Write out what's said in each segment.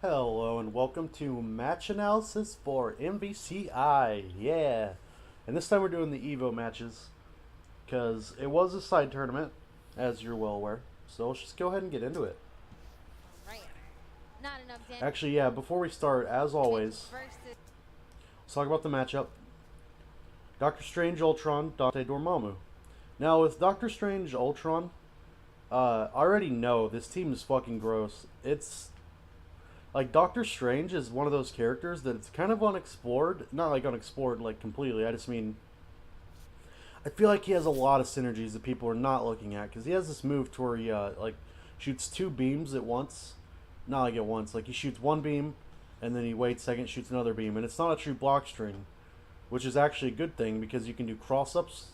Hello and welcome to match analysis for MVCI. Yeah. And this time we're doing the Evo matches because it was a side tournament, as you're well aware. So let's just go ahead and get into it. Right. Not enough damage. Actually, yeah, before we start, as always, let's talk about the matchup. Doctor Strange Ultron, Dante Dormammu. Now, with Doctor Strange Ultron, I already know this team is fucking gross. It's like Doctor Strange is one of those characters that it's kind of unexplored. Not like unexplored like completely. I just mean I feel like he has a lot of synergies that people are not looking at because he has this move to where he like shoots two beams at once. Not like at once. Like he shoots one beam and then he waits a second, shoots another beam, and it's not a true block string, which is actually a good thing because you can do cross ups.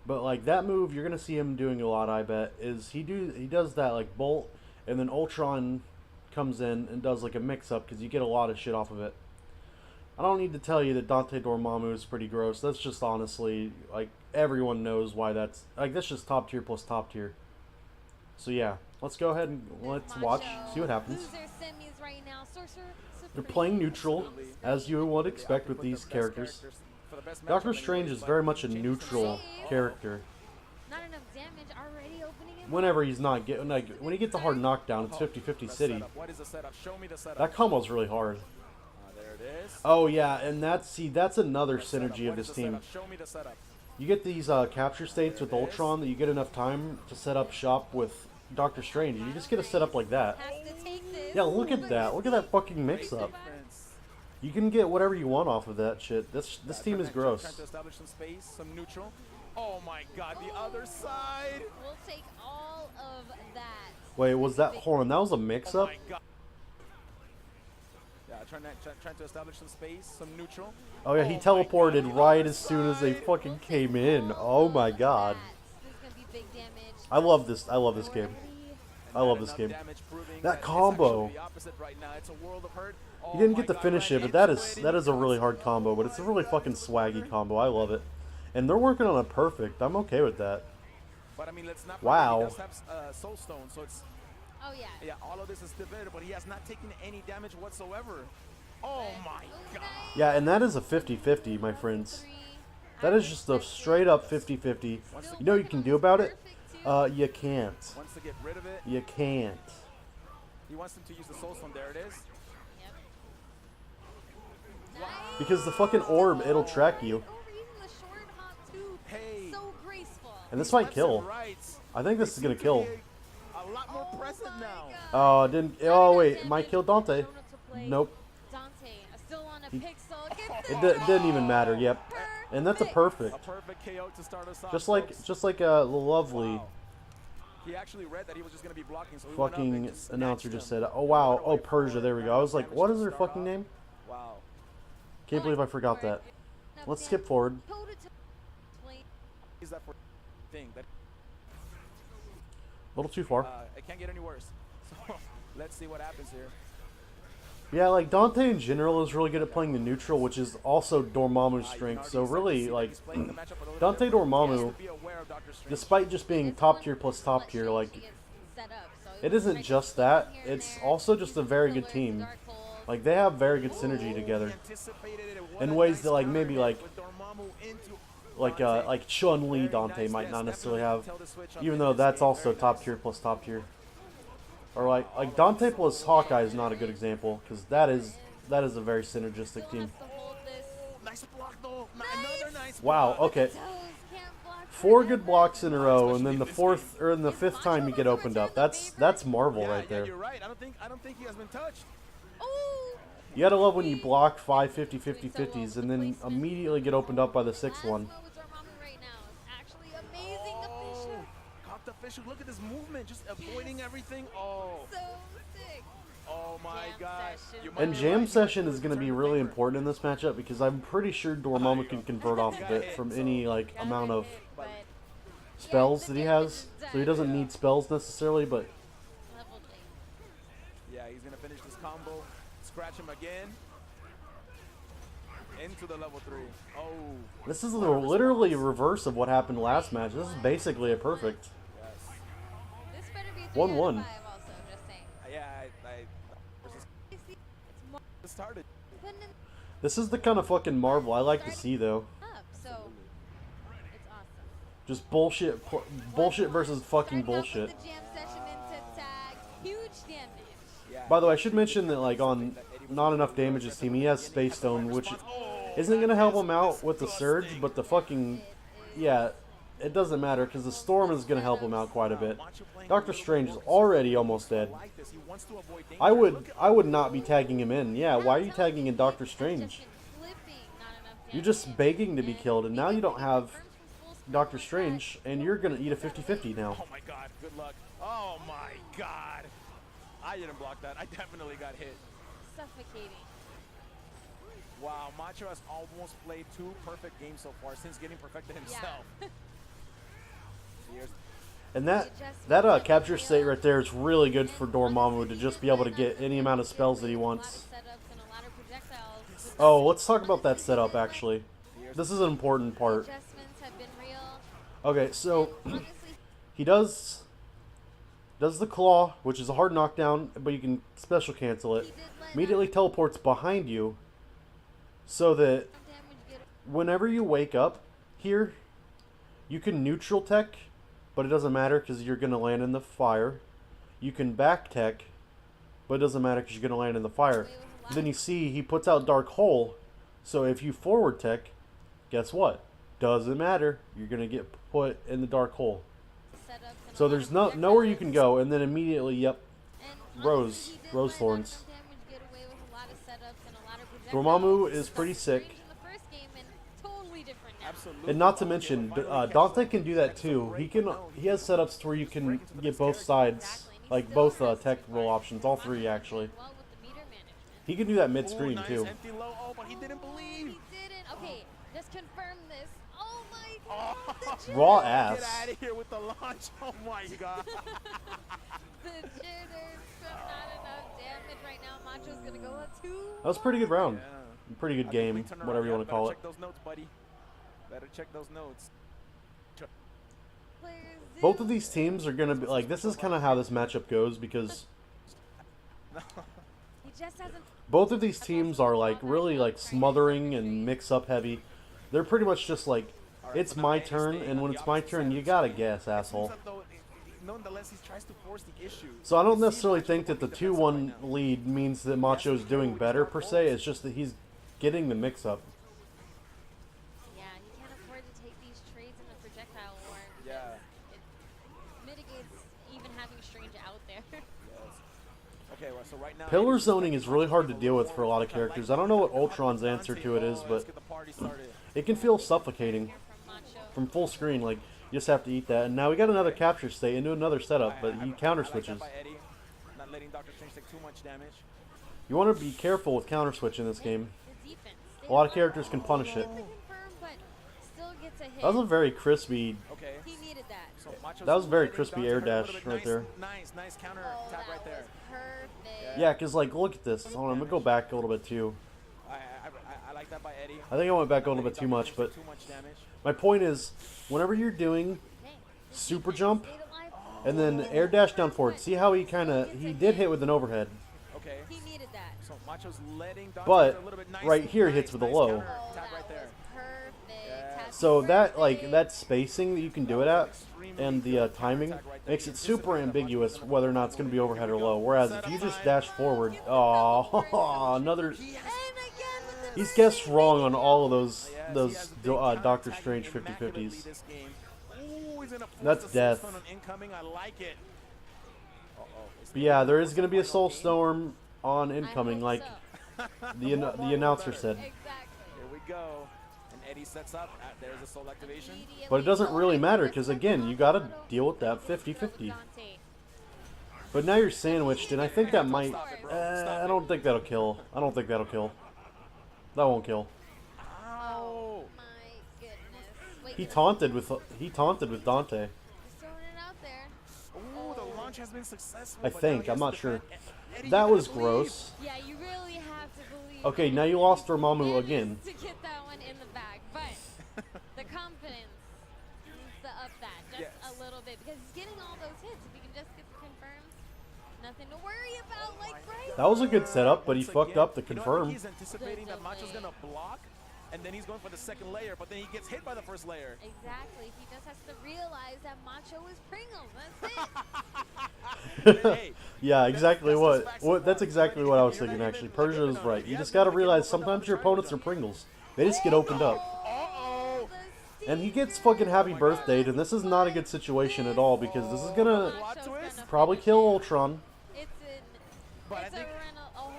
But like that move, you're gonna see him doing a lot. I bet is he does that like bolt, and then Ultron comes in and does like a mix up because you get a lot of shit off of it. I don't need to tell you that Dante Dormammu is pretty gross. That's just honestly like everyone knows why that's just top tier plus top tier. So yeah, let's go ahead and let's watch, see what happens. They're playing neutral, as you would expect with these characters. Doctor Strange is very much a neutral character. Whenever he's not getting, like, when he gets a hard knockdown, it's 50-50 city. That combo's really hard. Oh yeah, and that's another synergy of this team. You get these capture states with Ultron that you get enough time to set up shop with Doctor Strange. You just get a setup like that. Yeah, look at that. Look at that fucking mix-up. You can get whatever you want off of that shit. This team is gross. Oh my god, the other side! We'll take all of that. Wait, was that... Hold on, that was a mix-up? Yeah, trying to establish some space, some neutral. Oh yeah, he teleported right as soon as they fucking came in. Oh my god. I love this game. I love this game. That combo. You didn't get to finish it, but that is a really hard combo, but it's a really fucking swaggy combo. I love it. And they're working on it perfect. I'm okay with that. But I mean, let's not wow. He does have Soul Stone, so it's... Oh yeah. Yeah, all of this is debated, but he has not taken any damage whatsoever. Oh my god. Yeah, and that is a 50-50, my friends. That is just a straight up 50-50. You know what you can do about it? You can't. Wants to get rid of it. You can't. He wants them to use the Soul Stone. There it is. Yep. Because the fucking orb, it'll track you. And this might kill. I think this is gonna kill. A lot more present now. Oh, didn't. Oh wait, it might kill Dante. Nope. It didn't even matter. Yep. And that's a perfect. KO to start us off. Just like a lovely. He actually read that he was just gonna be blocking. So fucking announcer just said, "Oh wow, oh Persia." There we go. I was like, what is her fucking name? Wow. Can't believe I forgot that. Let's skip forward. Is that for thing that? A little too far. It can't get any worse. So let's see what happens here. Yeah, like Dante in general is really good at playing the neutral, which is also Dormammu's strength. So really, like Dante Dormammu, despite just being top tier plus top tier, like it isn't just that. It's also just a very good team. Like they have very good synergy together in ways that like maybe like Chun-Li Dante might not necessarily have, even though that's also top tier plus top tier. Or like Dante plus Hawkeye is not a good example because that is a very synergistic team. Wow. Okay. 4 good blocks in a row, and then the fifth time you get opened up. That's Marvel right there. You're right. I don't think he has been touched. You gotta love when you block 5 50-50-50s and then immediately get opened up by the 6th one. Look at this movement, just avoiding everything. Oh, so sick. Oh my god. And Jam Session is going to be really important in this matchup because I'm pretty sure Dormammu can convert off of it from any like amount of spells that he has. So he doesn't need spells necessarily, but yeah, he's going to finish this combo. Scratch him again. Into the level 3. Oh. This is literally reverse of what happened last match. This is basically a perfect. 1-1. Yeah, Started. Putting it This is the kind of fucking Marvel I like to see, though. up, so it's awesome. Just bullshit, bullshit versus fucking Starting off bullshit. with the jam session into tag. Huge damage. Yeah. By the way, I should mention that, like, on Not Enough Damage's team, he has Space Stone, which isn't going to help him out with the Surge, but the fucking, yeah, it doesn't matter, because the Storm is going to help him out quite a bit. Doctor Strange is already almost dead. I would not be tagging him in. Yeah, why are you tagging in Doctor Strange? You're just begging to be killed, and now you don't have Doctor Strange, and you're going to eat a 50-50 now. Oh my god, good luck. Oh my god. I didn't block that. I definitely got hit. Suffocating. Wow, Macho has almost played 2 perfect games so far since getting perfected himself. Here's And that capture state right there is really good for Dormammu to just be able to get any amount of spells that he wants. Oh, let's talk about that setup, actually. This is an important part. Adjustments have been real. Okay, so Honestly, he does the claw, which is a hard knockdown, but you can special cancel it. Immediately teleports behind you, so that damage get whenever you wake up here, you can neutral tech, but it doesn't matter because you're going to land in the fire. You can back tech, but it doesn't matter because you're going to land in the fire. Then you see he puts out Dark Hole, so if you forward tech, guess what? Doesn't matter. You're going to get put in the Dark Hole. setups and So a lot there's of nowhere you can projectiles. go, and then immediately, yep, And Rose honestly, he did let thorns. some damage get away with a lot of setups and a lot of Dormammu projectiles. is pretty Doctor sick. Strange in the first game and totally different now. absolutely. And not to mention, Dante can do that too. He has setups to where you can get both sides, like both tech roll options, all 3 actually. Well with the meter management. He can do that Ooh, mid-screen nice too. empty low. Oh, but he didn't believe. He didn't. Okay, just confirm this. Oh my Oh, god. The Raw jitter. ass. Get out of here with the launch. Oh my god. The jitters from not enough damage right now. Macho's gonna go up 2. That was a pretty good round. Yeah. Pretty good game, Complete turnaround. whatever you Yeah, want to call better it. check those notes, buddy. Better check those notes. Both of these teams are going to be, like, this is kind of how this matchup goes because He just hasn't. both of these teams are, like, really, like, smothering and mix-up heavy. They're pretty much just like, it's my turn, and when it's my turn, you gotta guess, asshole. Nonetheless, he tries to force the issue. So I don't necessarily think that the 2-1 lead means that Macho's doing better, per se. It's just that he's getting the mix-up. Yeah, he can't afford to take these trades in the projectile war. Because Yeah. it mitigates even having Strange out there. Okay, well, so right now, Pillar zoning is really hard to deal with for a lot of characters. I don't know what Ultron's answer to it is, but Let's get the party started. it can feel suffocating From Macho. from full screen. Like, you just have to eat that. And now we got another capture state into another setup, but he counter I like switches. that by Eddie, not letting Doctor Strange take too much damage. You want to be careful with counter switch in this game. The defense. A lot of characters can punish it. Confirm, but still gets a hit. That was a very crispy. Okay. He needed that. So Macho's That was very letting crispy Dante air hurt a little dash bit. right there. Nice counter Oh, attack that right there. was perfect. Yeah, because, like, look at this. Hold on, I'm going to go back a little bit too. I like that by Eddie. I think I went back a little bit too much, but Too much damage. my point is, whenever you're doing Dang. super jump Stayed alive. and then air dash down forward, see how he he did hit with an overhead. Okay. He needed that. So Macho's letting Dante But hit a little bit. Nice, right here nice, hits with a nice low. counter Oh, attack that right there. was perfect. Yeah. Happy So that, like, birthday. that spacing that you can do it at, and the timing, makes it super ambiguous whether or not it's going to be overhead or low. Whereas if you just dash forward, oh, another. And again with the He's guessed wrong on all of those Yes, he those has big Doctor counterattacking Strange immaculately 50-50s. this game. Ooh, he's gonna force That's the Soul death. Stone on incoming. I like it. But yeah, there is going to be a Soul Storm on I incoming, hope like so. the announcer said. Exactly. Here we go. And Eddie sets up. There's a soul activation. But it doesn't really matter, 'cause again, you gotta deal with that 50-50. But now you're sandwiched, and I think that might. I don't think that'll kill. I don't think that'll kill. That won't kill. Ow! My goodness. Wait, He taunted with Dante. He's throwing it out there. Ooh, the launch has been successful. I but think. now he I'm has not to sure. defend. Eddie, That you was gotta believe. gross. Yeah, you really have to believe. Okay, that now you he lost Dormammu managed again. To get that one in the bag, but the confidence needs to up that just Yes. a little bit because he's getting all those hits. If he can just get the confirms, nothing to worry about. Like right That was a good setup, but he Once fucked again, up the you know, I think confirm. he's anticipating that Macho's going to block, and then he's going for the second layer, but then he gets hit by the first layer. Exactly. He just has to realize that Macho is Pringles. That's it. Hey, Yeah, exactly that's what. just facts of What that's life. exactly what I was thinking. Actually, Persia is right. You just got to realize sometimes your opponents are Pringles. They just get opened up. Uh-oh. And he gets fucking happy birthdayed, and this is not a good situation at all because this is gonna Plot twist? probably kill Ultron. It's But I it's a think- rental. Oh.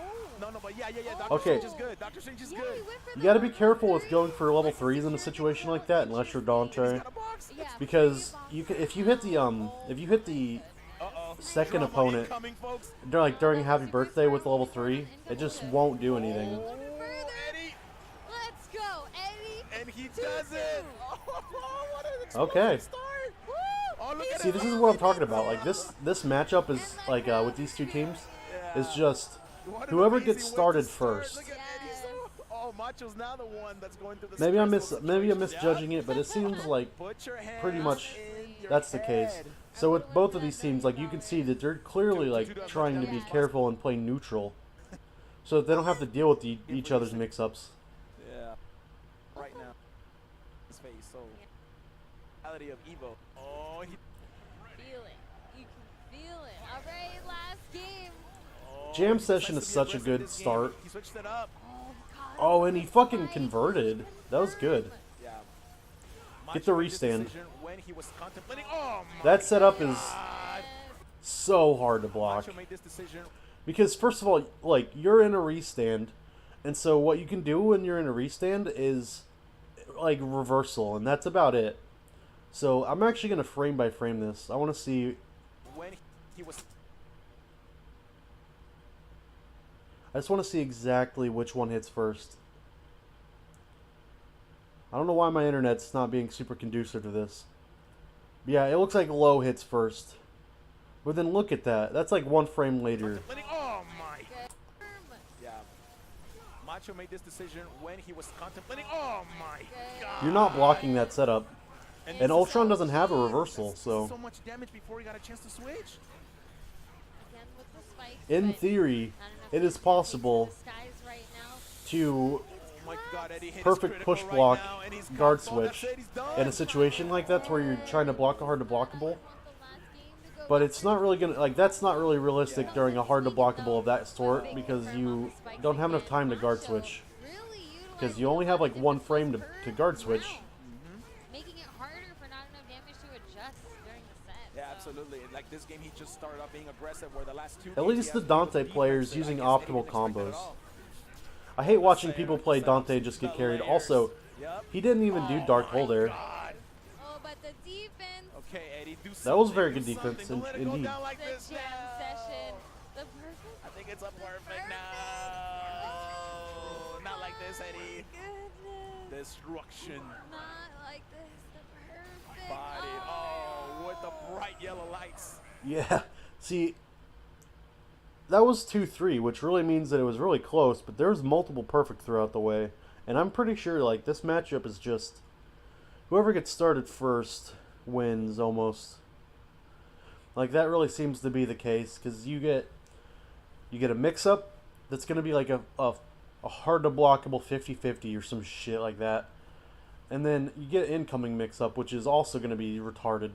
No, but yeah. Dr. Okay. Strange is good. Dr. Strange is Yeah, good. he went for You the got to be reverse. careful with going for level 3s in a situation like that, unless you're Dante, He's got a box. Yeah, because you can, if you hit the Uh-oh. second Drama opponent incoming, folks. during happy birthday with level 3, it just won't do anything. A little bit further. Eddie, Let's go, Eddie. and he does it. Oh, what an Okay. explosive start. Woo! Oh, look at See, it. this is what I'm talking about. Like this matchup is like with these two teams is just What an whoever amazing gets way to started start. first. Look at Eddie. Oh, Macho's now the one that's going through the Maybe I'm stressful misjudging situation. it, but it seems like Put your hands pretty much in your that's the case. head. So with both of these teams, like you can see that they're clearly like trying to be careful and play neutral, so that they don't have to deal with each other's mix-ups. Yeah. Right now. His face. So. Reality of Evo. Oh, he. Feel it. You can feel it. All right, last game. Oh, Jam he session decides is to be such a aggressive good this game. start. He switched it up. Oh, God. Oh, and he fucking converted. That was good. Yeah. Get the Macho made this restand. decision when he was contemplating. Oh my That setup is God. so hard to block. Macho made this decision. Because first of all, like you're in a restand, and so what you can do when you're in a restand is like reversal, and that's about it. So I'm actually gonna frame by frame this. I want to see. When he was. I just want to see exactly which one hits first. I don't know why my internet's not being super conducive to this. But yeah, it looks like low hits first. But then look at that. That's like one frame later. Contemplating. Oh my. Good. Yeah. Macho made this decision when he was contemplating. Oh my God. You're not blocking that setup. And this is Ultron how- doesn't have a reversal, so so much damage before he got a chance to switch. Again with the spikes, in but theory, not enough it is to possible the skies right now. to Oh my God, Eddie hit his perfect critical push right block now, and he's guard console. That's switch it, he's done. in a situation like that where you're trying to block a hard to blockable. Want the last game to go But well. it's not really gonna like that's not really realistic during a hard to blockable of that sort because you don't have enough time to guard switch because you only have like one frame to guard switch. Making it harder for not enough damage to adjust during the set. Yeah, so. absolutely. And like this game, he just started off being aggressive. Where the last two. At games, least he the has been able to Dante defense players it. I using guess they didn't optimal expect it at combos. all. I hate watching people play Dante and just get carried. Also, Yep. he didn't even do Dark Hole there. God. Oh, but the defense, Okay, Eddie, do That was something, very do good defense, something. Don't let it go indeed. down like the this jam now. session, the perfect. I think it's a perfect now. Not like this, Eddie. Goodness, Destruction. not like this. The perfect. Bodied. Oh, with the bright yellow lights. Yeah. See, that was 2-3, which really means that it was really close, but there was multiple perfect throughout the way. And I'm pretty sure like this matchup is just whoever gets started first wins almost. Like that really seems to be the case cuz you get a mix up that's going to be like a hard to blockable 50-50 or some shit like that. And then you get an incoming mix up which is also going to be retarded.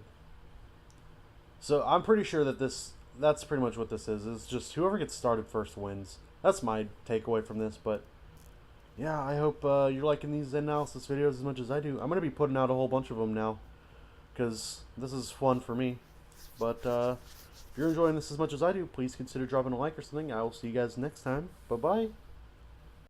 So I'm pretty sure that that's pretty much what this is. It's just whoever gets started first wins. That's my takeaway from this, but yeah, I hope you're liking these analysis videos as much as I do. I'm going to be putting out a whole bunch of them now because this is fun for me. But if you're enjoying this as much as I do, please consider dropping a like or something. I will see you guys next time. Bye-bye.